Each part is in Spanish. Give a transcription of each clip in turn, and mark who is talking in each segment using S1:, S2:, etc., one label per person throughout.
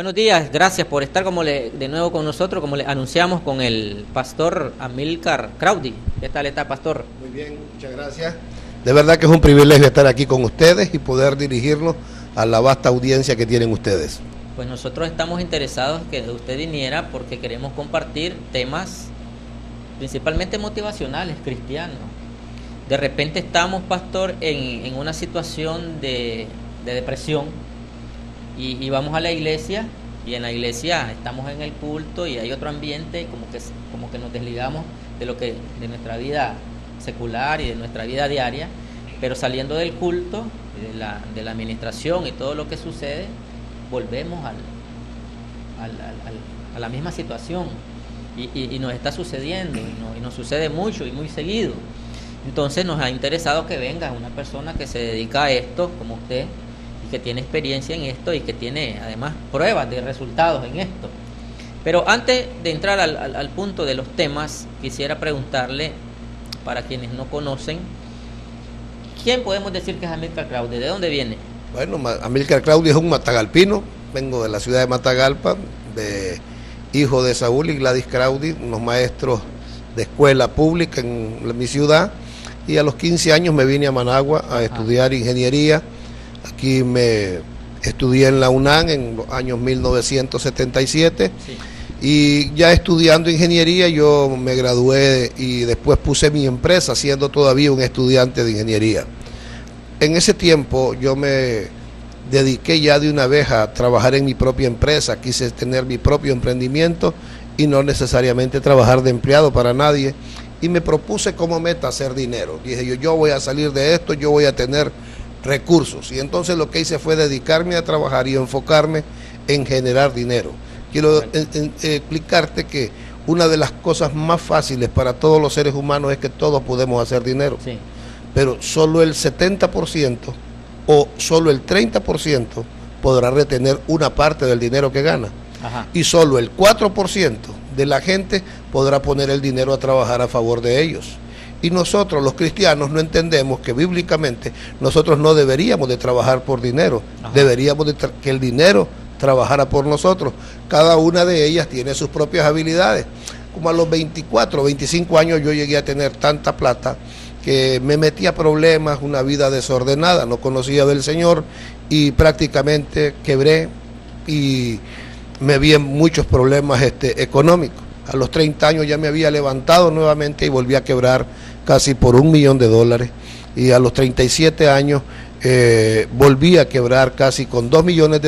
S1: Buenos días, gracias por estar de nuevo con nosotros, como le anunciamos con el pastor Amílcar Crowdy. ¿Qué tal está, pastor?
S2: Muy bien, muchas gracias. De verdad que es un privilegio estar aquí con ustedes y poder dirigirnos a la vasta audiencia que tienen ustedes.
S1: Pues nosotros estamos interesados que usted viniera porque queremos compartir temas principalmente motivacionales, cristianos. De repente estamos, pastor, en una situación de depresión y vamos a la iglesia y en la iglesia estamos en el culto y hay otro ambiente como que nos desligamos de nuestra vida secular y de nuestra vida diaria, pero saliendo del culto, de la administración y todo lo que sucede, volvemos a la misma situación y nos está sucediendo y nos sucede mucho y muy seguido. Entonces nos ha interesado que venga una persona que se dedica a esto, como usted, y que tiene experiencia en esto y que tiene además pruebas de resultados en esto. Pero antes de entrar al punto de los temas, quisiera preguntarle, para quienes no conocen, ¿quién podemos decir que es Amílcar Crowdy? ¿De dónde viene?
S2: Bueno, Amílcar Crowdy es un matagalpino, vengo de la ciudad de Matagalpa, hijo de Saúl y Gladys Crowdy, unos maestros de escuela pública en mi ciudad, y a los 15 años me vine a Managua a estudiar ingeniería. Aquí me estudié en la UNAM en los años 1977, sí. Y ya estudiando ingeniería yo me gradué y después puse mi empresa siendo todavía un estudiante de ingeniería. En ese tiempo yo me dediqué ya de una vez a trabajar en mi propia empresa, quise tener mi propio emprendimiento y no necesariamente trabajar de empleado para nadie, y me propuse como meta hacer dinero. Dije yo voy a salir de esto, yo voy a tener recursos, y entonces lo que hice fue dedicarme a trabajar y enfocarme en generar dinero. Quiero explicarte que una de las cosas más fáciles para todos los seres humanos es que todos podemos hacer dinero, sí. Pero solo el 70% o solo el 30% podrá retener una parte del dinero que gana. Ajá. Y solo el 4% de la gente podrá poner el dinero a trabajar a favor de ellos. Y nosotros, los cristianos, no entendemos que bíblicamente nosotros no deberíamos de trabajar por dinero. Ajá. Deberíamos de que el dinero trabajara por nosotros. Cada una de ellas tiene sus propias habilidades. Como a los 24, 25 años yo llegué a tener tanta plata que me metí a problemas, una vida desordenada, no conocía del Señor y prácticamente quebré y me vi en muchos problemas económicos. A los 30 años ya me había levantado nuevamente y volví a quebrar casi por $1 millón. Y a los 37 años volví a quebrar casi con $2 millones,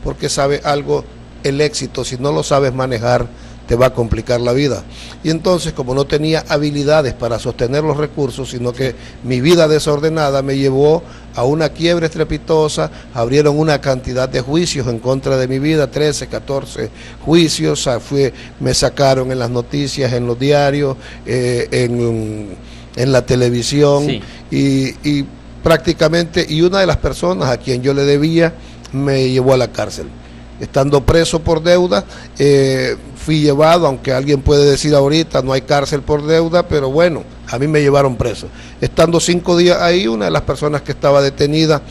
S2: porque sabe algo, el éxito, si no lo sabes manejar, te va a complicar la vida. Y entonces, como no tenía habilidades para sostener los recursos, sino que mi vida desordenada me llevó a una quiebra estrepitosa, abrieron una cantidad de juicios en contra de mi vida, 13, 14 juicios, me sacaron en las noticias, en los diarios, en la televisión, sí. y prácticamente, y una de las personas a quien yo le debía me llevó a la cárcel. Estando preso por deuda, fui llevado, aunque alguien puede decir ahorita no hay cárcel por deuda, pero bueno, a mí me llevaron preso. Estando 5 días ahí, una de las personas que estaba detenida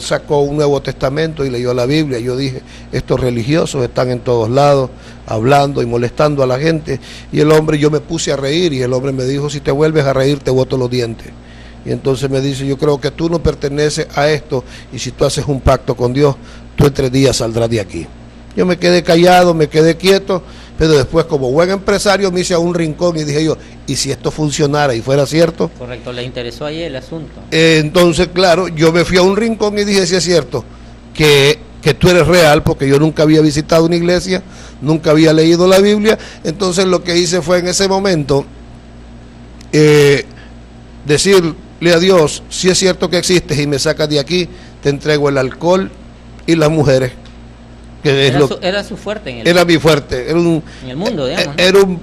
S2: sacó un Nuevo Testamento y leyó la Biblia. Yo dije, estos religiosos están en todos lados, hablando y molestando a la gente. Y yo me puse a reír y el hombre me dijo, si te vuelves a reír te boto los dientes. Y entonces me dice, yo creo que tú no perteneces a esto, y si tú haces un pacto con Dios, tú en 3 días saldrás de aquí. Yo me quedé callado, me quedé quieto, pero después como buen empresario me hice a un rincón y dije yo, ¿y si esto funcionara y fuera cierto?
S1: Correcto, le interesó ahí el asunto.
S2: Entonces, claro, yo me fui a un rincón y dije, si es cierto, que tú eres real, porque yo nunca había visitado una iglesia, nunca había leído la Biblia. Entonces lo que hice fue en ese momento decirle a Dios, si es cierto que existes y me sacas de aquí, te entrego el alcohol y las mujeres. Que
S1: era su fuerte
S2: era mi fuerte, en
S1: el mundo, digamos, ¿no?
S2: Era un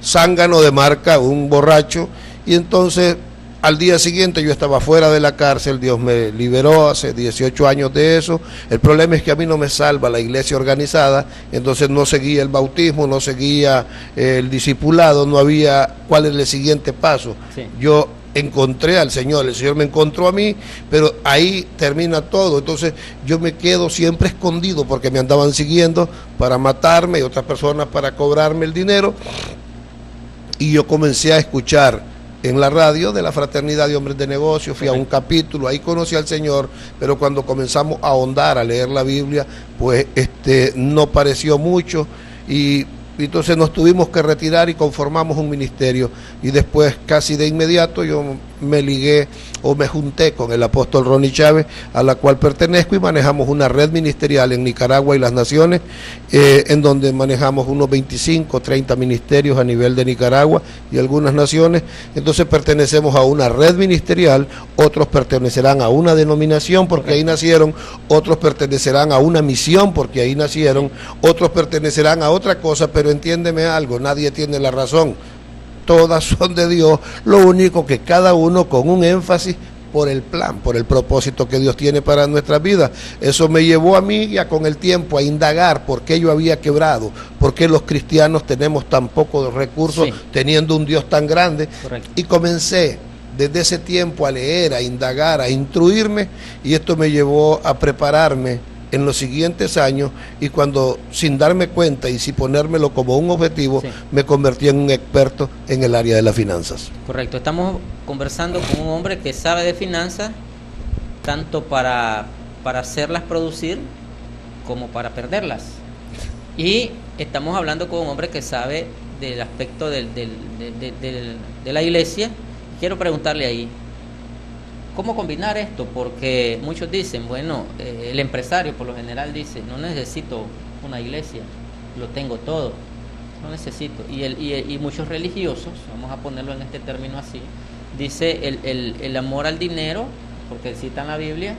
S2: zángano de marca, un borracho. Y entonces al día siguiente yo estaba fuera de la cárcel, Dios me liberó hace 18 años de eso. El problema es que a mí no me salva la iglesia organizada, entonces no seguía el bautismo, no seguía el discipulado, no había cuál es el siguiente paso. Sí. Yo encontré al Señor, el Señor me encontró a mí, pero ahí termina todo. Entonces yo me quedo siempre escondido porque me andaban siguiendo para matarme y otras personas para cobrarme el dinero. Y yo comencé a escuchar en la radio de la Fraternidad de Hombres de Negocios, fui a un capítulo, ahí conocí al Señor, pero cuando comenzamos a ahondar, a leer la Biblia, pues no pareció mucho, y entonces nos tuvimos que retirar y conformamos un ministerio, y después casi de inmediato yo me ligué o me junté con el apóstol Ronnie Chávez, a la cual pertenezco, y manejamos una red ministerial en Nicaragua y las naciones, en donde manejamos unos 25, 30 ministerios a nivel de Nicaragua y algunas naciones. Entonces pertenecemos a una red ministerial, otros pertenecerán a una denominación porque ahí nacieron, otros pertenecerán a una misión porque ahí nacieron, otros pertenecerán a otra cosa, pero entiéndeme algo, nadie tiene la razón. Todas son de Dios, lo único que cada uno con un énfasis por el plan, por el propósito que Dios tiene para nuestras vidas. Eso me llevó a mí ya con el tiempo a indagar por qué yo había quebrado, por qué los cristianos tenemos tan pocos recursos, sí, teniendo un Dios tan grande. Correcto. Y comencé desde ese tiempo a leer, a indagar, a instruirme, y esto me llevó a prepararme en los siguientes años, y cuando sin darme cuenta y sin ponérmelo como un objetivo, sí, me convertí en un experto en el área de las finanzas.
S1: Correcto, estamos conversando con un hombre que sabe de finanzas, tanto para hacerlas producir como para perderlas. Y estamos hablando con un hombre que sabe del aspecto de la iglesia. Quiero preguntarle ahí, ¿cómo combinar esto? Porque muchos dicen, bueno, el empresario por lo general dice, no necesito una iglesia, lo tengo todo, no necesito. Y muchos religiosos, vamos a ponerlo en este término así, dice el amor al dinero, porque citan la Biblia,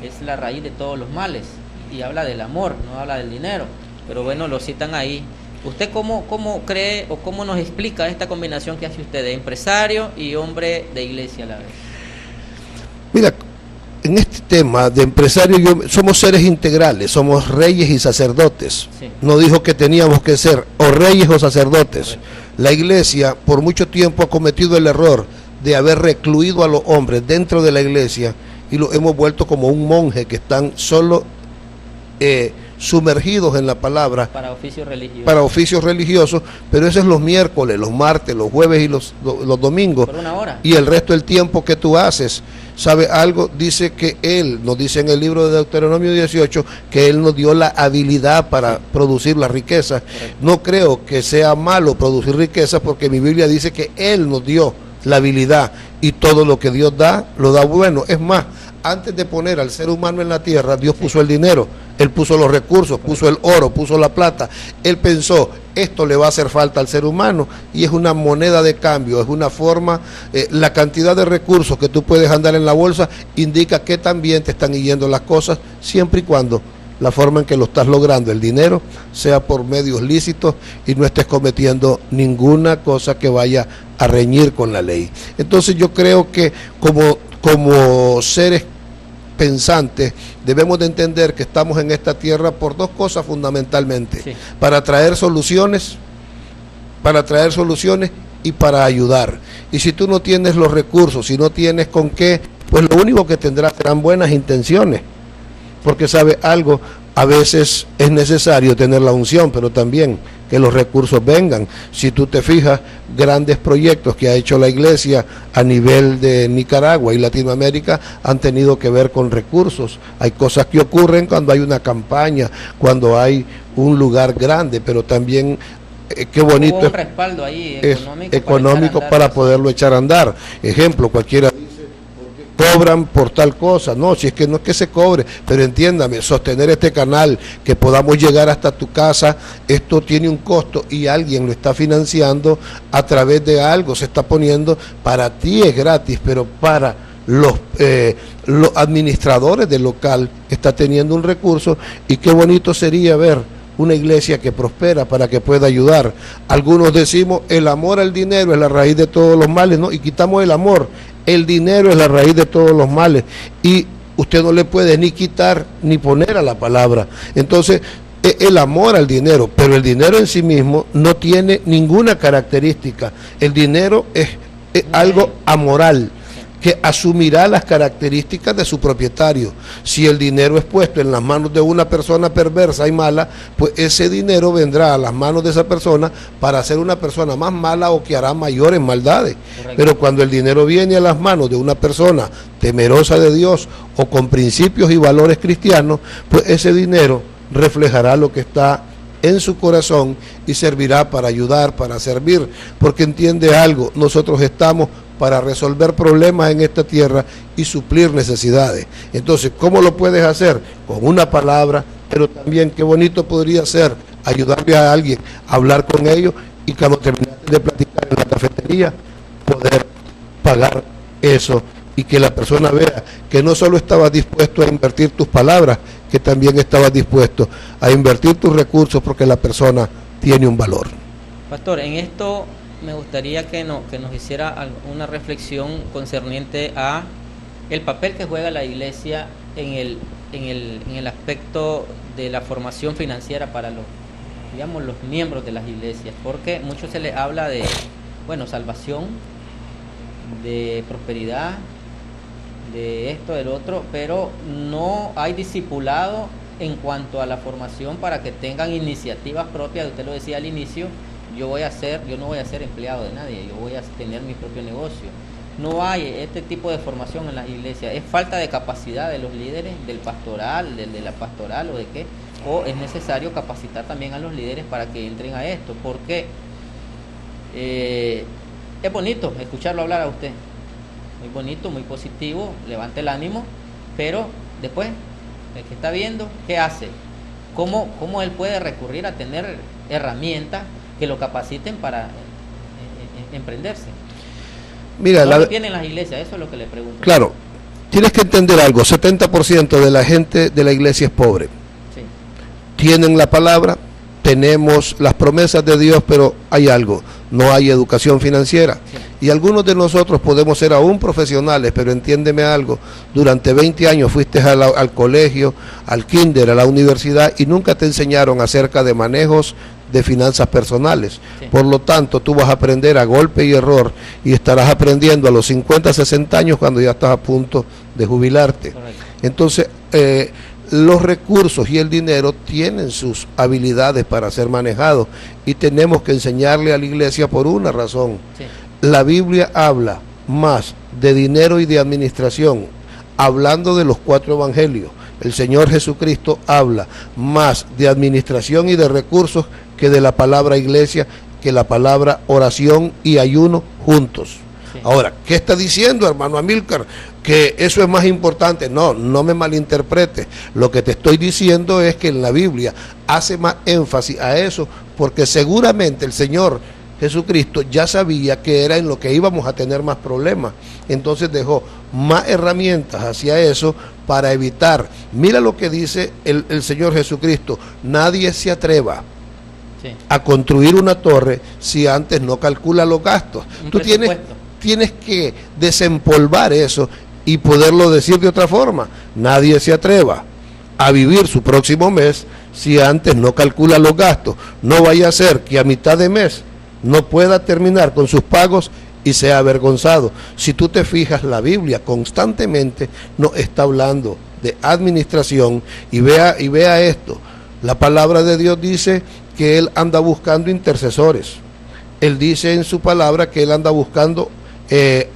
S1: es la raíz de todos los males, y habla del amor, no habla del dinero, pero bueno, lo citan ahí. ¿Usted cómo cree o cómo nos explica esta combinación que hace usted de empresario y hombre de iglesia a la vez?
S2: Mira, en este tema de empresario, somos seres integrales, somos reyes y sacerdotes. Sí. No dijo que teníamos que ser o reyes o sacerdotes. Correcto. La iglesia por mucho tiempo ha cometido el error de haber recluido a los hombres dentro de la iglesia y los hemos vuelto como un monje que están solo sumergidos en la palabra para oficios religiosos, pero eso es los miércoles, los martes, los jueves y los domingos, por una hora. Y el resto del tiempo que tú haces, ¿sabe algo? Dice que Él, nos dice en el libro de Deuteronomio 18, que Él nos dio la habilidad para producir la riqueza. Correcto. No creo que sea malo producir riqueza, porque mi Biblia dice que Él nos dio la habilidad, y todo lo que Dios da, lo da bueno. Es más, antes de poner al ser humano en la tierra, Dios puso el dinero, Él puso los recursos, puso el oro, puso la plata. Él pensó, esto le va a hacer falta al ser humano, y es una moneda de cambio, es una forma, la cantidad de recursos que tú puedes andar en la bolsa indica que también te están yendo las cosas, siempre y cuando la forma en que lo estás logrando, el dinero, sea por medios lícitos y no estés cometiendo ninguna cosa que vaya a reñir con la ley. Entonces yo creo que como seres pensantes debemos de entender que estamos en esta tierra por dos cosas fundamentalmente, sí, para traer soluciones y para ayudar. Y si tú no tienes los recursos, si no tienes con qué, pues lo único que tendrás serán buenas intenciones, porque sabe algo, a veces es necesario tener la unción, pero también que los recursos vengan. Si tú te fijas, grandes proyectos que ha hecho la iglesia a nivel de Nicaragua y Latinoamérica han tenido que ver con recursos. Hay cosas que ocurren cuando hay una campaña, cuando hay un lugar grande, pero también qué bonito
S1: un respaldo ahí
S2: económico para poderlo echar a andar. Ejemplo, cualquiera cobran por tal cosa, no, si es que no es que se cobre, pero entiéndame, sostener este canal, que podamos llegar hasta tu casa, esto tiene un costo y alguien lo está financiando a través de algo, se está poniendo, para ti es gratis, pero para los administradores del local está teniendo un recurso, y qué bonito sería ver una iglesia que prospera para que pueda ayudar. Algunos decimos, el amor al dinero es la raíz de todos los males, ¿no? Y quitamos el amor. El dinero es la raíz de todos los males, y usted no le puede ni quitar ni poner a la palabra. Entonces, el amor al dinero, pero el dinero en sí mismo no tiene ninguna característica. El dinero es es algo amoral, que asumirá las características de su propietario. Si el dinero es puesto en las manos de una persona perversa y mala, pues ese dinero vendrá a las manos de esa persona para ser una persona más mala o que hará mayores maldades. Correcto. Pero cuando el dinero viene a las manos de una persona temerosa de Dios o con principios y valores cristianos, pues ese dinero reflejará lo que está en su corazón y servirá para ayudar, para servir, porque entiende algo, nosotros estamos para resolver problemas en esta tierra y suplir necesidades. Entonces, ¿cómo lo puedes hacer? Con una palabra, pero también qué bonito podría ser ayudarle a alguien a hablar con ellos y cuando terminaste de platicar en la cafetería, poder pagar eso y que la persona vea que no solo estabas dispuesto a invertir tus palabras, que también estabas dispuesto a invertir tus recursos porque la persona tiene un valor.
S1: Pastor, en esto me gustaría que nos hiciera una reflexión concerniente a el papel que juega la iglesia en el aspecto de la formación financiera para los miembros de las iglesias, porque mucho se le habla de, salvación, de prosperidad, de esto, del otro, pero no hay discipulado en cuanto a la formación para que tengan iniciativas propias. Usted lo decía al inicio, yo no voy a ser empleado de nadie, yo voy a tener mi propio negocio. No hay este tipo de formación en las iglesias. ¿Es falta de capacidad de los líderes, del pastoral, de la pastoral o de qué? ¿O es necesario capacitar también a los líderes para que entren a esto? Porque es bonito escucharlo hablar a usted, muy bonito, muy positivo, levanta el ánimo, pero después, el que está viendo, ¿qué hace? ¿Cómo él puede recurrir a tener herramientas que lo capaciten para emprenderse?
S2: Mira,
S1: no lo tienen las iglesias, eso es lo que le pregunto.
S2: Claro, tienes que entender algo, 70% de la gente de la iglesia es pobre.
S1: Sí.
S2: Tienen la palabra, tenemos las promesas de Dios, pero hay algo, no hay educación financiera. Sí. Y algunos de nosotros podemos ser aún profesionales, pero entiéndeme algo, durante 20 años fuiste al colegio, al kinder, a la universidad y nunca te enseñaron acerca de manejos de finanzas personales. Sí. Por lo tanto, tú vas a aprender a golpe y error y estarás aprendiendo a los 50, 60 años cuando ya estás a punto de jubilarte. Correcto. Entonces, los recursos y el dinero tienen sus habilidades para ser manejados y tenemos que enseñarle a la iglesia por una razón. Sí. La Biblia habla más de dinero y de administración, hablando de los 4 evangelios. El Señor Jesucristo habla más de administración y de recursos que de la palabra iglesia, que la palabra oración y ayuno juntos. Sí. Ahora, ¿qué está diciendo, hermano Amílcar? Que eso es más importante. No me malinterprete. Lo que te estoy diciendo es que en la Biblia hace más énfasis a eso, porque seguramente el Señor Jesucristo ya sabía que era en lo que íbamos a tener más problemas. Entonces dejó más herramientas hacia eso para evitar. Mira lo que dice el Señor Jesucristo: nadie se atreva a construir una torre si antes no calcula los gastos. Tú tienes que desempolvar eso y poderlo decir de otra forma. Nadie se atreva a vivir su próximo mes si antes no calcula los gastos. No vaya a ser que a mitad de mes no pueda terminar con sus pagos y sea avergonzado. Si tú te fijas, la Biblia constantemente nos está hablando de administración y vea esto. La palabra de Dios dice que Él anda buscando intercesores. Él dice en su palabra que Él anda buscando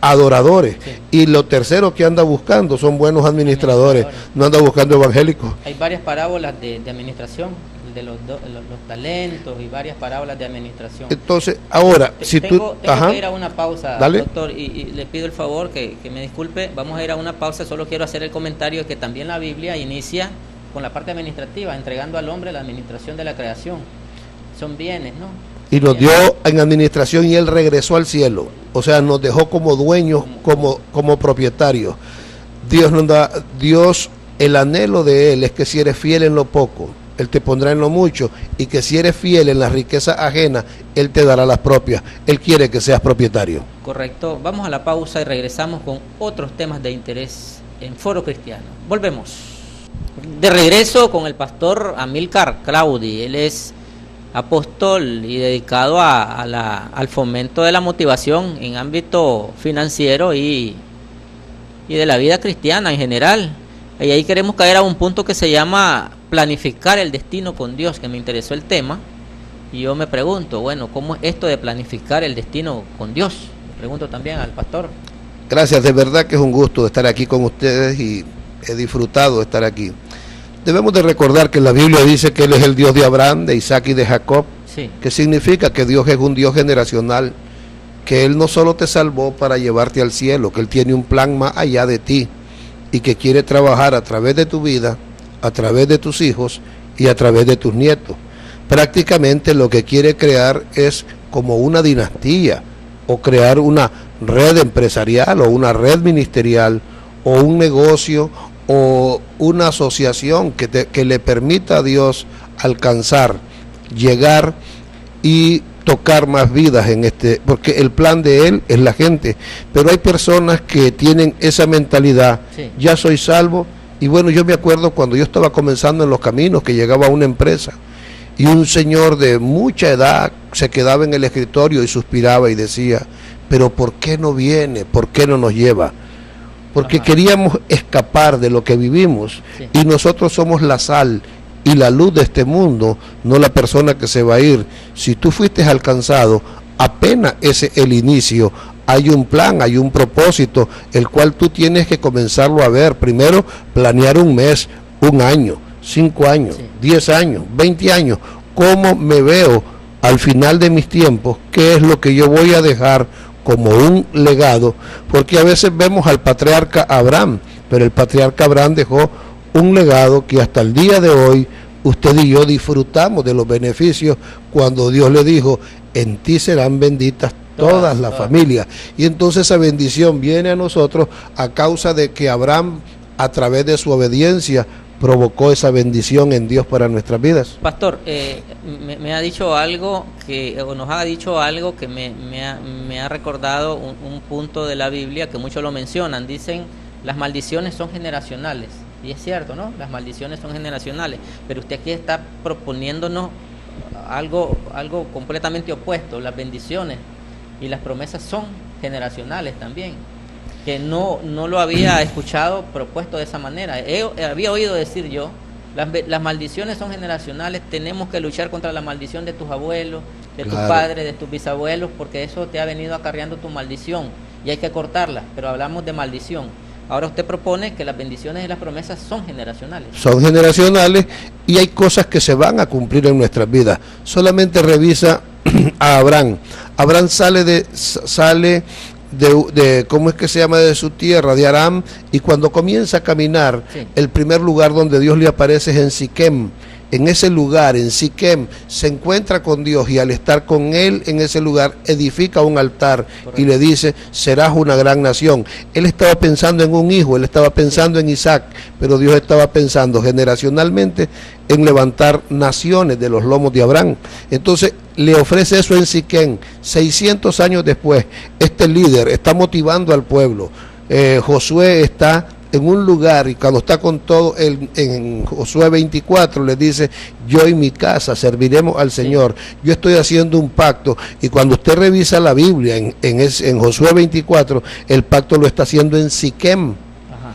S2: adoradores. Sí. Y lo tercero que anda buscando son buenos administradores. No anda buscando evangélicos.
S1: Hay varias parábolas de administración, de los talentos y varias parábolas de administración.
S2: Entonces, ahora,
S1: tengo que ir a una pausa, dale. Doctor, y le pido el favor que me disculpe. Vamos a ir a una pausa. Solo quiero hacer el comentario de que también la Biblia inicia con la parte administrativa, entregando al hombre la administración de la creación. Son bienes, ¿no?
S2: Y nos dio en administración y Él regresó al cielo. O sea, nos dejó como dueños, como propietarios. Dios, el anhelo de Él es que si eres fiel en lo poco, Él te pondrá en lo mucho, y que si eres fiel en las riquezas ajenas, Él te dará las propias. Él quiere que seas propietario.
S1: Correcto. Vamos a la pausa y regresamos con otros temas de interés en Foro Cristiano. Volvemos. De regreso con el pastor Amílcar Claudi. Él es apóstol y dedicado al fomento de la motivación en ámbito financiero y de la vida cristiana en general. Y ahí queremos caer a un punto que se llama planificar el destino con Dios, que me interesó el tema. Y yo me pregunto, bueno, ¿cómo es esto de planificar el destino con Dios? Le pregunto también al pastor.
S2: Gracias, de verdad que es un gusto estar aquí con ustedes y he disfrutado de estar aquí. Debemos de recordar que la Biblia dice que Él es el Dios de Abraham, de Isaac y de Jacob,
S1: sí,
S2: que significa que Dios es un Dios generacional, que Él no solo te salvó para llevarte al cielo, que Él tiene un plan más allá de ti y que quiere trabajar a través de tu vida, a través de tus hijos y a través de tus nietos. Prácticamente lo que quiere crear es como una dinastía o crear una red empresarial o una red ministerial o un negocio o una asociación que le permita a Dios alcanzar, llegar y tocar más vidas en porque el plan de Él es la gente, pero hay personas que tienen esa mentalidad, sí, ya soy salvo. Y bueno, yo me acuerdo cuando yo estaba comenzando en los caminos, que llegaba a una empresa y un señor de mucha edad se quedaba en el escritorio y suspiraba y decía, pero ¿por qué no viene? ¿Por qué no nos lleva? Porque queríamos escapar de lo que vivimos, sí, y nosotros somos la sal y la luz de este mundo, no la persona que se va a ir. Si tú fuiste alcanzado, apenas ese es el inicio. Hay un plan, hay un propósito, el cual tú tienes que comenzarlo a ver. Primero, planear un mes, un año, 5 años, sí, 10 años, 20 años. ¿Cómo me veo al final de mis tiempos? ¿Qué es lo que yo voy a dejar como un legado? Porque a veces vemos al patriarca Abraham, pero el patriarca Abraham dejó un legado que hasta el día de hoy usted y yo disfrutamos de los beneficios cuando Dios le dijo, en ti serán benditas todas las familias. Y entonces esa bendición viene a nosotros a causa de que Abraham, a través de su obediencia, provocó esa bendición en Dios para nuestras vidas.
S1: Pastor, me ha dicho algo o nos ha dicho algo que me ha recordado un punto de la Biblia que muchos lo mencionan. Dicen, las maldiciones son generacionales. Y es cierto, ¿no? Las maldiciones son generacionales. Pero usted aquí está proponiéndonos algo completamente opuesto. Las bendiciones y las promesas son generacionales también, que no lo había escuchado propuesto de esa manera. Había oído decir yo, las maldiciones son generacionales, tenemos que luchar contra la maldición de tus abuelos, de tus padres, de tus bisabuelos, porque eso te ha venido acarreando tu maldición y hay que cortarla, pero hablamos de maldición. Ahora usted propone que las bendiciones y las promesas son generacionales. Son generacionales
S2: y hay cosas que se van a cumplir en nuestras vidas. Solamente revisa a Abraham. Abraham sale de ¿cómo es que se llama? De su tierra, de Aram, y cuando comienza a caminar, sí, el primer lugar donde Dios le aparece es en Siquem. En ese lugar, en Siquem, se encuentra con Dios y al estar con Él en ese lugar, edifica un altar. Correcto. Y le dice, serás una gran nación. Él estaba pensando en un hijo, él estaba pensando, sí, en Isaac, pero Dios estaba pensando generacionalmente en levantar naciones de los lomos de Abraham. Entonces le ofrece eso en Siquem. 600 años después, este líder está motivando al pueblo. Josué está en un lugar y cuando está con todo, en Josué 24 le dice, yo y mi casa serviremos al Señor. Sí. Yo estoy haciendo un pacto, y cuando usted revisa la Biblia en Josué 24, el pacto lo está haciendo en Siquem. Ajá.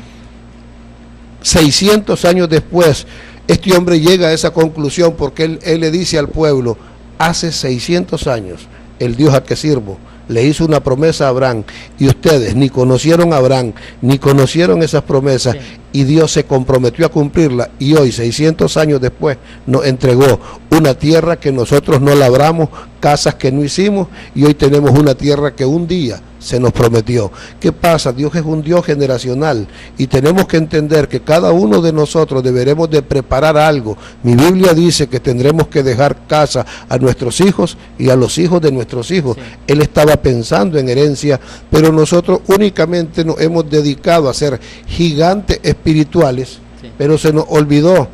S2: 600 años después, este hombre llega a esa conclusión porque él le dice al pueblo, hace 600 años el Dios a que sirvo le hizo una promesa a Abraham, y ustedes ni conocieron a Abraham, ni conocieron esas promesas, sí, y Dios se comprometió a cumplirla, y hoy, 600 años después, nos entregó una tierra que nosotros no labramos, casas que no hicimos, y hoy tenemos una tierra que un día se nos prometió. ¿Qué pasa? Dios es un Dios generacional, y tenemos que entender que cada uno de nosotros deberemos de preparar algo. Mi Biblia dice que tendremos que dejar casa a nuestros hijos y a los hijos de nuestros hijos. Sí. Él estaba pensando en herencia, pero nosotros únicamente nos hemos dedicado a ser gigantes espirituales, sí, pero se nos olvidó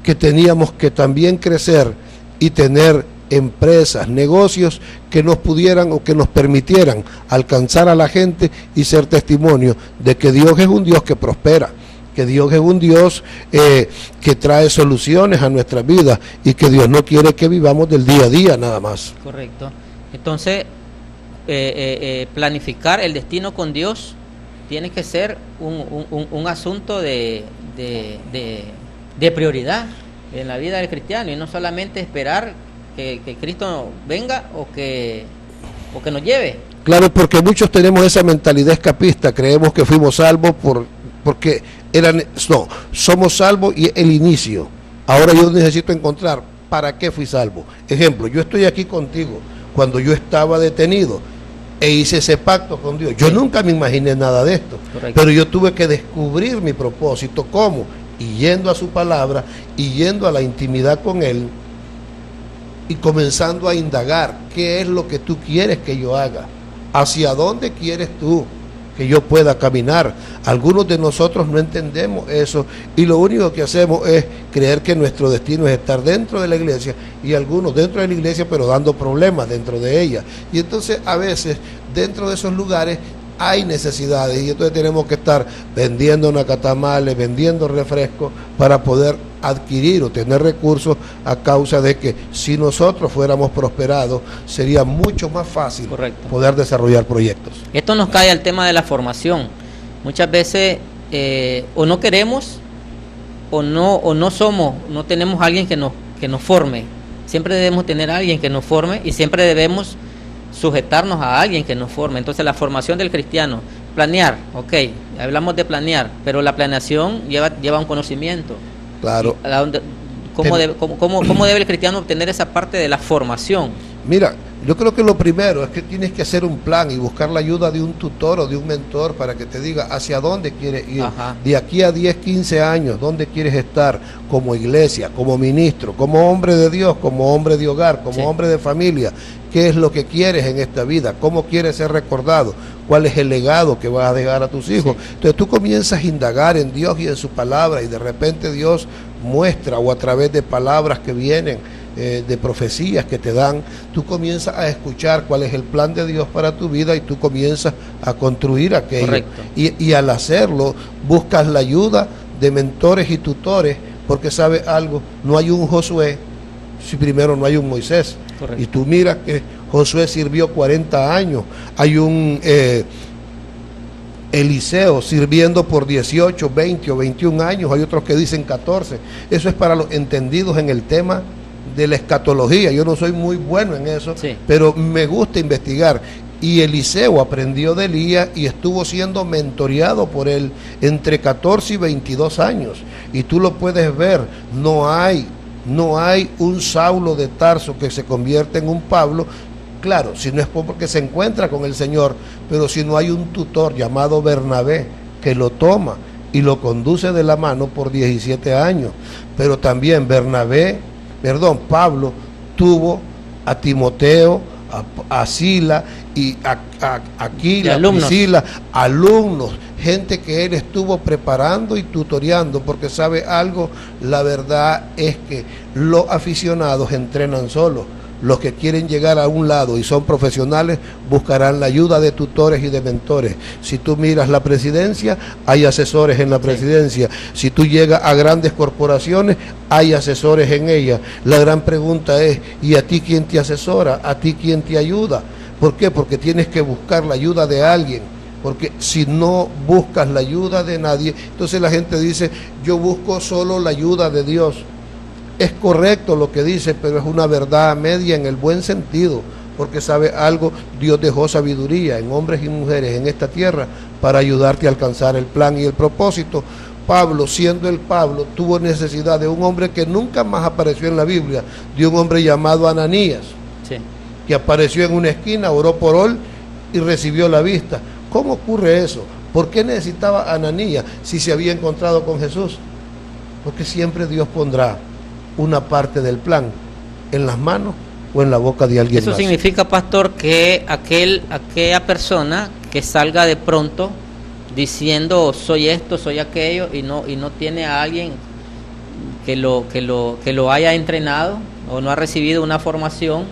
S2: que teníamos que también crecer y tener empresas, negocios que nos pudieran o que nos permitieran alcanzar a la gente y ser testimonio de que Dios es un Dios que prospera, que Dios es un Dios que trae soluciones a nuestras vidas y que Dios no quiere que vivamos del día a día nada más.
S1: Correcto. Entonces, planificar el destino con Dios tiene que ser un asunto de prioridad en la vida del cristiano, y no solamente esperar que Cristo venga o que nos lleve.
S2: Claro, porque muchos tenemos esa mentalidad escapista, creemos que fuimos salvos porque somos salvos y el inicio. Ahora yo necesito encontrar para qué fui salvo. Ejemplo, yo estoy aquí contigo cuando yo estaba detenido e hice ese pacto con Dios. Yo nunca me imaginé nada de esto. Correcto. Pero yo tuve que descubrir mi propósito. ¿Cómo? Y yendo a su palabra y yendo a la intimidad con Él y comenzando a indagar qué es lo que tú quieres que yo haga, hacia dónde quieres tú que yo pueda caminar. Algunos de nosotros no entendemos eso y lo único que hacemos es creer que nuestro destino es estar dentro de la iglesia, y algunos dentro de la iglesia pero dando problemas dentro de ella, y entonces a veces dentro de esos lugares hay necesidades y entonces tenemos que estar vendiendo nacatamales, vendiendo refrescos para poder adquirir o tener recursos, a causa de que si nosotros fuéramos prosperados sería mucho más fácil. Correcto. Poder desarrollar proyectos.
S1: Esto nos cae al tema de la formación. Muchas veces o no queremos o no tenemos alguien que nos forme. Siempre debemos tener a alguien que nos forme y siempre debemos sujetarnos a alguien que nos forme. Entonces la formación del cristiano, planear, ok, hablamos de planear, pero la planeación lleva un conocimiento.
S2: Claro.
S1: ¿Cómo debe el cristiano obtener esa parte de la formación?
S2: Mira, yo creo que lo primero es que tienes que hacer un plan y buscar la ayuda de un tutor o de un mentor para que te diga hacia dónde quieres ir. Ajá. De aquí a 10, 15 años, dónde quieres estar como iglesia, como ministro, como hombre de Dios, como hombre de hogar, como hombre de familia. ¿Qué es lo que quieres en esta vida? ¿Cómo quieres ser recordado? ¿Cuál es el legado que vas a dejar a tus hijos? Sí. Entonces tú comienzas a indagar en Dios y en su palabra, y de repente Dios muestra, o a través de palabras que vienen, de profecías que te dan, tú comienzas a escuchar cuál es el plan de Dios para tu vida y tú comienzas a construir aquello. Correcto. Y al hacerlo buscas la ayuda de mentores y tutores, porque sabes algo, no hay un Josué si primero no hay un Moisés. Correcto. Y tú miras que Josué sirvió 40 años, hay un Eliseo sirviendo por 18, 20 o 21 años, hay otros que dicen 14. Eso es para los entendidos en el tema de la escatología. Yo no soy muy bueno en eso, sí, pero me gusta investigar. Y Eliseo aprendió de Elías y estuvo siendo mentoreado por él entre 14 y 22 años. Y tú lo puedes ver, no hay un Saulo de Tarso que se convierte en un Pablo. Claro, si no es porque se encuentra con el Señor, pero si no hay un tutor llamado Bernabé que lo toma y lo conduce de la mano por 17 años. Pero también Pablo tuvo a Timoteo, a Sila y a Aquila, Priscila, alumnos, gente que él estuvo preparando y tutoreando, porque sabe algo, la verdad es que los aficionados entrenan solos. Los que quieren llegar a un lado y son profesionales buscarán la ayuda de tutores y de mentores. Si tú miras la presidencia, hay asesores en la presidencia. Si tú llegas a grandes corporaciones, hay asesores en ellas. La gran pregunta es, ¿y a ti quién te asesora? ¿A ti quién te ayuda? ¿Por qué? Porque tienes que buscar la ayuda de alguien. Porque si no buscas la ayuda de nadie, entonces la gente dice, yo busco solo la ayuda de Dios. Es correcto lo que dice, pero es una verdad media en el buen sentido, porque sabe algo, Dios dejó sabiduría en hombres y mujeres en esta tierra para ayudarte a alcanzar el plan y el propósito. Pablo, siendo el Pablo, tuvo necesidad de un hombre que nunca más apareció en la Biblia, de un hombre llamado Ananías, sí, que apareció en una esquina, oró por él y recibió la vista. ¿Cómo ocurre eso? ¿Por qué necesitaba Ananías si se había encontrado con Jesús? Porque siempre Dios pondrá una parte del plan en las manos o en la boca de alguien
S1: Eso
S2: más.
S1: Significa, pastor, que aquella persona que salga de pronto diciendo soy esto, soy aquello, y no tiene a alguien que lo haya entrenado o no ha recibido una formación,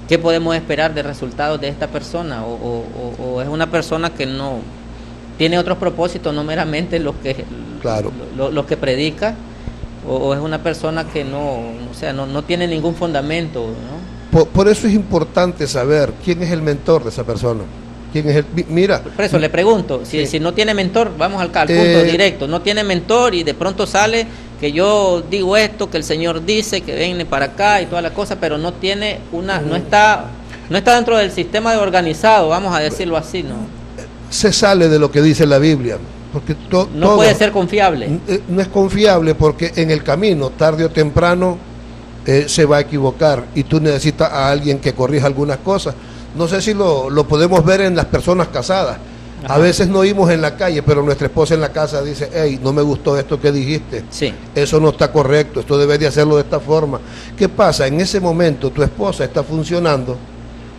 S1: ¿qué podemos esperar de resultados de esta persona? O es una persona que no tiene otros propósitos, no meramente los que
S2: Claro.
S1: Lo que predica, o es una persona que no tiene ningún fundamento, ¿no?
S2: Por eso es importante saber quién es el mentor de esa persona. ¿Quién es mira?
S1: Por eso le pregunto, si no tiene mentor, vamos al punto directo, no tiene mentor y de pronto sale que yo digo esto, que el Señor dice, que viene para acá y toda la cosa, pero no tiene no está dentro del sistema de organizado, vamos a decirlo así, ¿no?
S2: Se sale de lo que dice la Biblia, porque
S1: no puede ser confiable.
S2: No es confiable porque en el camino, tarde o temprano, se va a equivocar y tú necesitas a alguien que corrija algunas cosas. No sé si lo podemos ver en las personas casadas. Ajá. A veces no oímos en la calle, pero nuestra esposa en la casa dice: hey, no me gustó esto que dijiste,
S1: sí,
S2: eso no está correcto, esto debería hacerlo de esta forma. ¿Qué pasa? En ese momento tu esposa está funcionando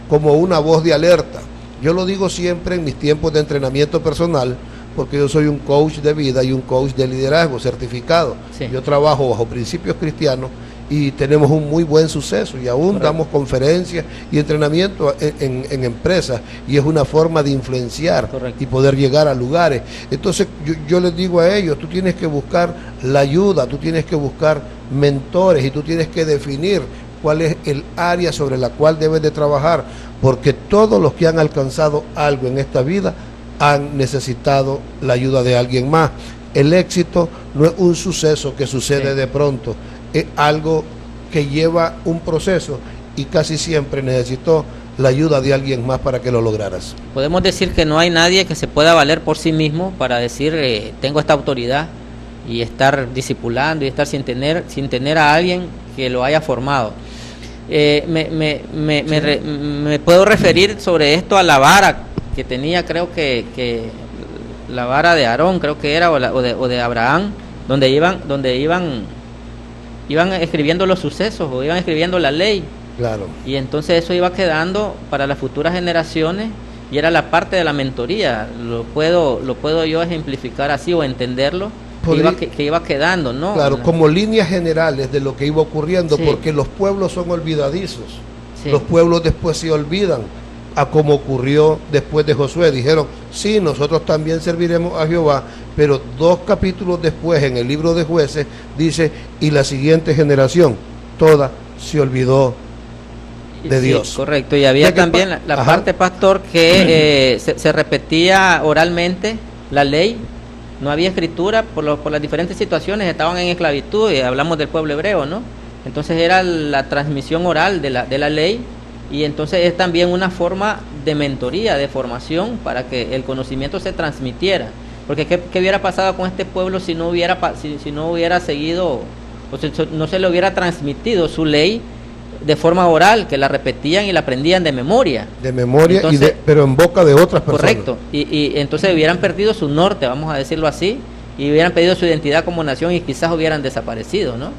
S2: como una voz de alerta. Yo lo digo siempre en mis tiempos de entrenamiento personal, porque yo soy un coach de vida y un coach de liderazgo certificado. Sí. Yo trabajo bajo principios cristianos y tenemos un muy buen suceso y aún correcto, damos conferencias y entrenamiento en empresas, y es una forma de influenciar correcto, y poder llegar a lugares. Entonces yo les digo a ellos: tú tienes que buscar la ayuda, tú tienes que buscar mentores y tú tienes que definir cuál es el área sobre la cual debes de trabajar, porque todos los que han alcanzado algo en esta vida han necesitado la ayuda de alguien más. El éxito no es un suceso que sucede sí, de pronto, es algo que lleva un proceso y casi siempre necesitó la ayuda de alguien más para que lo lograras.
S1: Podemos decir que no hay nadie que se pueda valer por sí mismo para decir tengo esta autoridad y estar discipulando y estar sin tener a alguien que lo haya formado. Me puedo referir sobre esto a la vara que tenía, creo que la vara de Aarón, creo que era, o de Abraham, donde iban escribiendo los sucesos, o iban escribiendo la ley.
S2: Claro. Y
S1: entonces eso iba quedando para las futuras generaciones y era la parte de la mentoría. Lo puedo yo ejemplificar así o entenderlo. Que iba quedando, ¿no?
S2: Claro, como líneas generales de lo que iba ocurriendo, sí, porque los pueblos son olvidadizos. Sí. Los pueblos después se olvidan, a como ocurrió después de Josué. Dijeron: sí, nosotros también serviremos a Jehová, pero 2 capítulos después, en el libro de Jueces, dice: y la siguiente generación toda se olvidó de Dios.
S1: Sí, correcto, y había también la parte, pastor, que se repetía oralmente la ley. No había escritura por las diferentes situaciones, estaban en esclavitud, y hablamos del pueblo hebreo, ¿no? Entonces era la transmisión oral de la ley, y entonces es también una forma de mentoría, de formación, para que el conocimiento se transmitiera. Porque ¿qué hubiera pasado con este pueblo si no hubiera seguido, o si no se le hubiera transmitido su ley de forma oral, que la repetían y la aprendían de memoria?
S2: De memoria, entonces, pero en boca de otras personas.
S1: Correcto, y entonces hubieran perdido su norte, vamos a decirlo así, y hubieran perdido su identidad como nación y quizás hubieran desaparecido, ¿no?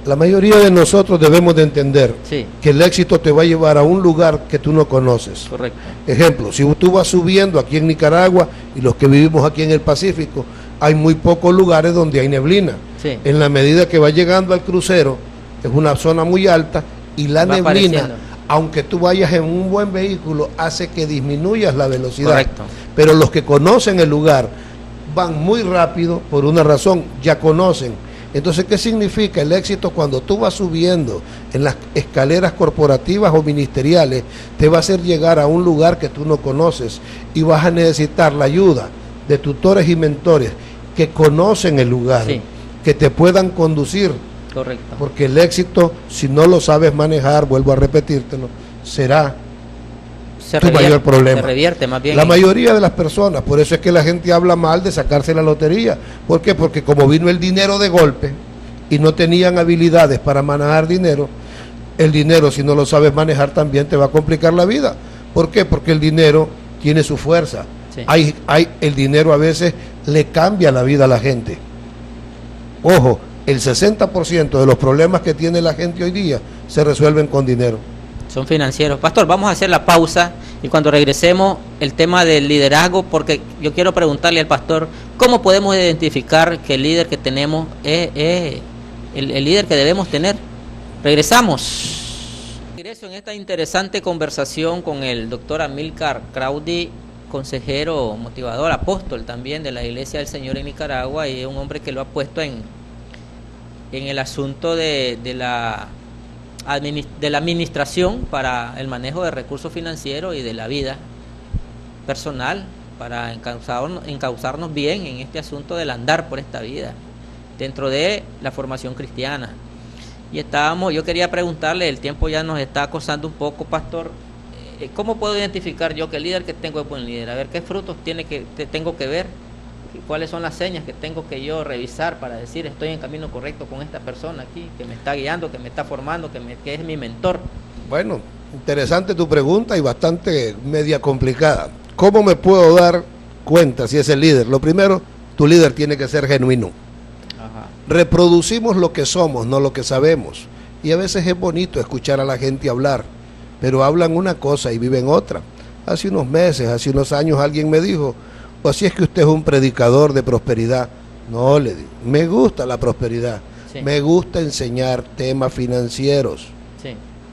S2: La mayoría de nosotros debemos de entender
S1: sí,
S2: que el éxito te va a llevar a un lugar que tú no conoces.
S1: Correcto.
S2: Ejemplo, si tú vas subiendo aquí en Nicaragua, y los que vivimos aquí en el Pacífico, hay muy pocos lugares donde hay neblina.
S1: Sí.
S2: En la medida que va llegando al crucero, es una zona muy alta, y la neblina, aunque tú vayas en un buen vehículo, hace que disminuyas la velocidad.
S1: Correcto.
S2: Pero los que conocen el lugar van muy rápido por una razón: ya conocen. Entonces, ¿qué significa el éxito? Cuando tú vas subiendo en las escaleras corporativas o ministeriales, te va a hacer llegar a un lugar que tú no conoces, y vas a necesitar la ayuda de tutores y mentores que conocen el lugar, sí, que te puedan conducir.
S1: Correcto.
S2: Porque el éxito, si no lo sabes manejar, vuelvo a repetírtelo, será tu mayor problema.
S1: Se revierte más bien.
S2: La mayoría de las personas, por eso es que la gente habla mal de sacarse la lotería. ¿Por qué? Porque como vino el dinero de golpe y no tenían habilidades para manejar dinero, el dinero, si no lo sabes manejar, también te va a complicar la vida. ¿Por qué? Porque el dinero tiene su fuerza. Sí. El dinero a veces le cambia la vida a la gente. Ojo, el 60% de los problemas que tiene la gente hoy día se resuelven con dinero.
S1: Son financieros. Pastor, vamos a hacer la pausa y cuando regresemos el tema del liderazgo, porque yo quiero preguntarle al pastor, ¿cómo podemos identificar que el líder que tenemos es el líder que debemos tener? Regresamos. Regreso en esta interesante conversación con el doctor Amílcar Crowdy, consejero, motivador, apóstol también de la Iglesia del Señor en Nicaragua, y es un hombre que lo ha puesto en el asunto de la administración para el manejo de recursos financieros y de la vida personal, para encauzarnos bien en este asunto del andar por esta vida dentro de la formación cristiana. Y yo quería preguntarle, el tiempo ya nos está acosando un poco, pastor, ¿cómo puedo identificar yo que el líder que tengo es buen líder? A ver, ¿qué frutos tengo que ver? ¿Cuáles son las señas que tengo que yo revisar para decir estoy en camino correcto con esta persona aquí, que me está guiando, que me está formando, que es mi mentor?
S2: Bueno, interesante tu pregunta y bastante media complicada. ¿Cómo me puedo dar cuenta si es el líder? Lo primero, tu líder tiene que ser genuino.
S1: Ajá.
S2: Reproducimos lo que somos, no lo que sabemos. Y a veces es bonito escuchar a la gente hablar, pero hablan una cosa y viven otra. Hace unos meses, hace unos años alguien me dijo, o así es que usted es un predicador de prosperidad. No, le digo, me gusta la prosperidad, sí. Me gusta enseñar temas financieros. Sí.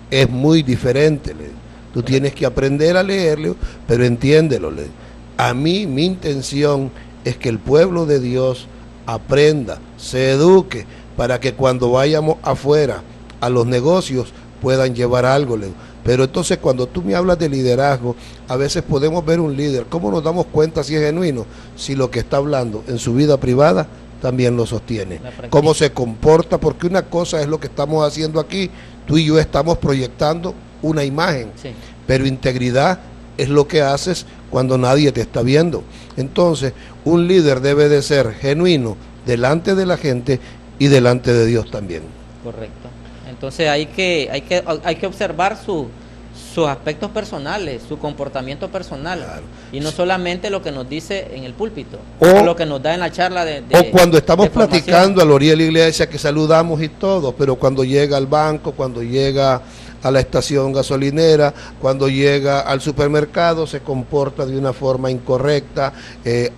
S2: Es muy diferente, le digo. Tú tienes que aprender a leerlo, pero entiéndelo. Le digo. A mí, mi intención es que el pueblo de Dios aprenda, se eduque, para que cuando vayamos afuera a los negocios puedan llevar algo, le digo. Pero entonces cuando tú me hablas de liderazgo, a veces podemos ver un líder. ¿Cómo nos damos cuenta si es genuino? Si lo que está hablando en su vida privada también lo sostiene. Cómo se comporta, porque una cosa es lo que estamos haciendo aquí, tú y yo estamos proyectando una imagen, sí. Pero integridad es lo que haces cuando nadie te está viendo. Entonces, un líder debe de ser genuino delante de la gente y delante de Dios también.
S1: Correcto. Entonces hay que observar sus aspectos personales, su comportamiento personal, claro. Y no solamente lo que nos dice en el púlpito, o lo que nos da en la charla o
S2: cuando estamos platicando a la orilla de la iglesia, que saludamos y todo, pero cuando llega al banco, cuando llega a la estación gasolinera, cuando llega al supermercado, se comporta de una forma incorrecta,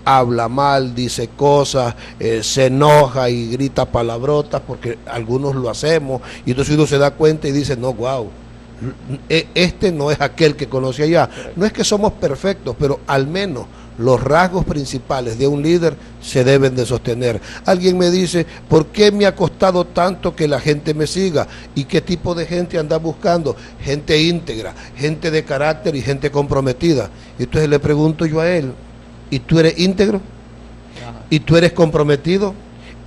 S2: habla mal, dice cosas, se enoja y grita palabrotas, porque algunos lo hacemos, y entonces uno se da cuenta y dice, no, wow, este no es aquel que conoce allá. No es que somos perfectos, pero al menos los rasgos principales de un líder se deben de sostener. Alguien me dice, ¿por qué me ha costado tanto que la gente me siga? ¿Y qué tipo de gente anda buscando? Gente íntegra, gente de carácter y gente comprometida. Y entonces le pregunto yo a él, ¿y tú eres íntegro? ¿Y tú eres comprometido?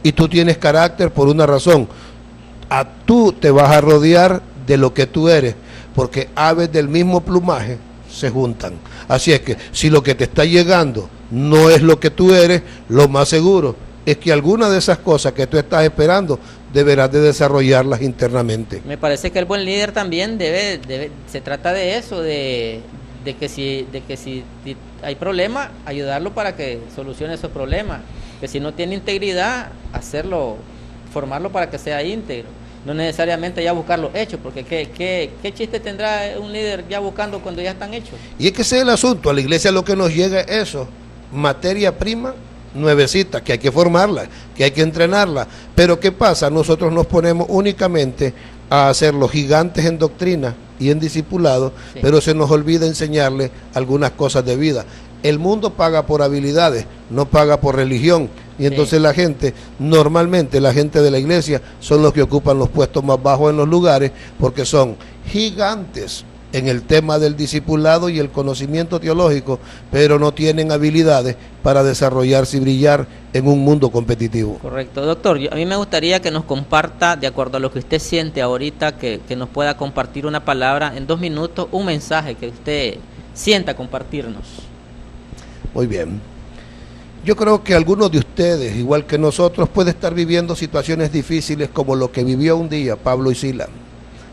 S2: ¿Y tú tienes carácter? Por una razón, tú te vas a rodear de lo que tú eres, porque aves del mismo plumaje se juntan. Así es que si lo que te está llegando no es lo que tú eres, lo más seguro es que alguna de esas cosas que tú estás esperando deberás de desarrollarlas internamente.
S1: Me parece que el buen líder también se trata de eso, de que si hay problema, ayudarlo para que solucione esos problemas. Que si no tiene integridad, formarlo para que sea íntegro. No necesariamente ya buscar los hechos, porque ¿qué chiste tendrá un líder ya buscando cuando ya están hechos?
S2: Y es que ese es el asunto. A la iglesia lo que nos llega es eso, materia prima nuevecita, que hay que formarla, que hay que entrenarla. Pero ¿qué pasa? Nosotros nos ponemos únicamente a hacer los gigantes en doctrina y en discipulado, sí. Pero se nos olvida enseñarle algunas cosas de vida. El mundo paga por habilidades, no paga por religión. Y entonces sí. Normalmente la gente de la iglesia son los que ocupan los puestos más bajos en los lugares, porque son gigantes en el tema del discipulado y el conocimiento teológico, pero no tienen habilidades para desarrollarse y brillar en un mundo competitivo.
S1: Correcto, doctor. A mí me gustaría que nos comparta, de acuerdo a lo que usted siente ahorita, que nos pueda compartir una palabra en 2 minutos, un mensaje que usted sienta compartirnos.
S2: Muy bien. Yo creo que algunos de ustedes, igual que nosotros, puede estar viviendo situaciones difíciles como lo que vivió un día Pablo y Silas.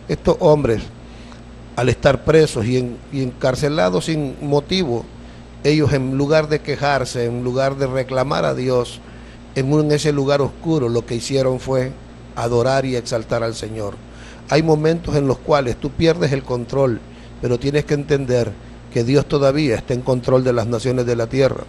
S2: Estos hombres, al estar presos y encarcelados sin motivo, ellos en lugar de quejarse, en lugar de reclamar a Dios, en ese lugar oscuro, lo que hicieron fue adorar y exaltar al Señor. Hay momentos en los cuales tú pierdes el control, pero tienes que entender que Dios todavía está en control de las naciones de la tierra.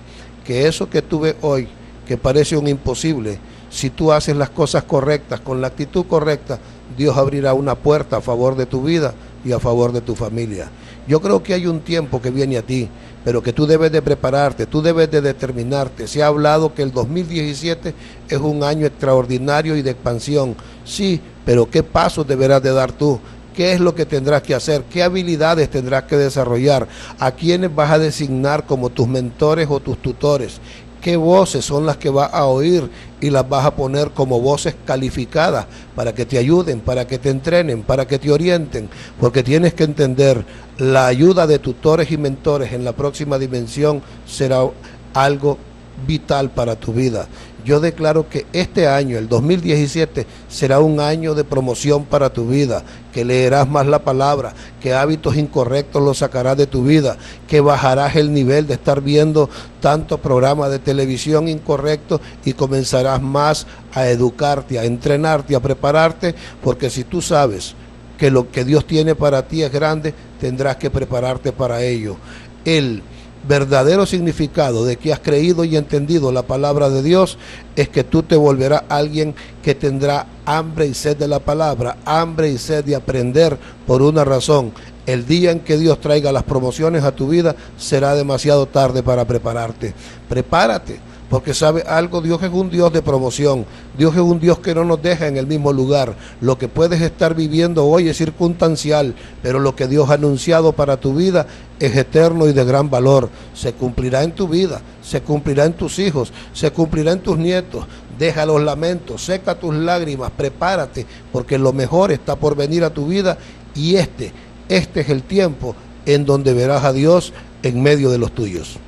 S2: Que eso que tú ves hoy, que parece un imposible, si tú haces las cosas correctas, con la actitud correcta, Dios abrirá una puerta a favor de tu vida y a favor de tu familia. Yo creo que hay un tiempo que viene a ti, pero que tú debes de prepararte, tú debes de determinarte. Se ha hablado que el 2017 es un año extraordinario y de expansión. Sí, pero ¿qué pasos deberás de dar tú? ¿Qué es lo que tendrás que hacer? ¿Qué habilidades tendrás que desarrollar? ¿A quiénes vas a designar como tus mentores o tus tutores? ¿Qué voces son las que vas a oír y las vas a poner como voces calificadas para que te ayuden, para que te entrenen, para que te orienten? Porque tienes que entender, la ayuda de tutores y mentores en la próxima dimensión será algo vital para tu vida. Yo declaro que este año, el 2017, será un año de promoción para tu vida, que leerás más la palabra, que hábitos incorrectos los sacarás de tu vida, que bajarás el nivel de estar viendo tantos programas de televisión incorrectos y comenzarás más a educarte, a entrenarte, a prepararte, porque si tú sabes que lo que Dios tiene para ti es grande, tendrás que prepararte para ello. El verdadero significado de que has creído y entendido la palabra de Dios es que tú te volverás alguien que tendrá hambre y sed de la palabra, hambre y sed de aprender por una razón. El día en que Dios traiga las promociones a tu vida será demasiado tarde para prepararte. Prepárate, porque sabe algo, Dios es un Dios de promoción, Dios es un Dios que no nos deja en el mismo lugar. Lo que puedes estar viviendo hoy es circunstancial, pero lo que Dios ha anunciado para tu vida es eterno y de gran valor. Se cumplirá en tu vida, se cumplirá en tus hijos, se cumplirá en tus nietos. Deja los lamentos, seca tus lágrimas, prepárate, porque lo mejor está por venir a tu vida y este es el tiempo en donde verás a Dios en medio de los tuyos.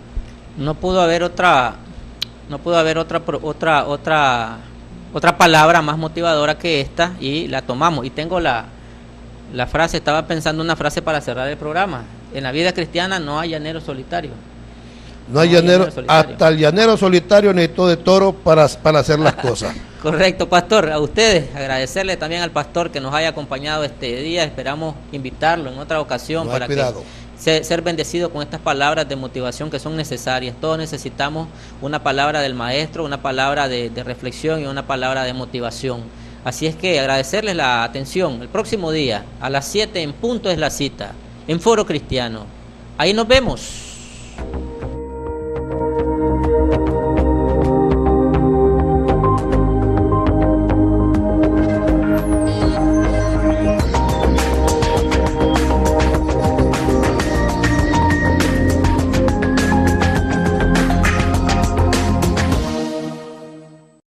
S1: No pudo haber otra palabra más motivadora que esta y la tomamos. Y tengo la frase, estaba pensando una frase para cerrar el programa. En la vida cristiana no hay llanero solitario.
S2: No hay llanero, hasta el llanero solitario necesitó de toro para hacer las cosas.
S1: Correcto, pastor. A ustedes, agradecerle también al pastor que nos haya acompañado este día. Esperamos invitarlo en otra ocasión para que ser bendecido con estas palabras de motivación que son necesarias. Todos necesitamos una palabra del maestro, una palabra de reflexión y una palabra de motivación. Así es que agradecerles la atención. El próximo día, a las 7 en punto es la cita, en Foro Cristiano. Ahí nos vemos.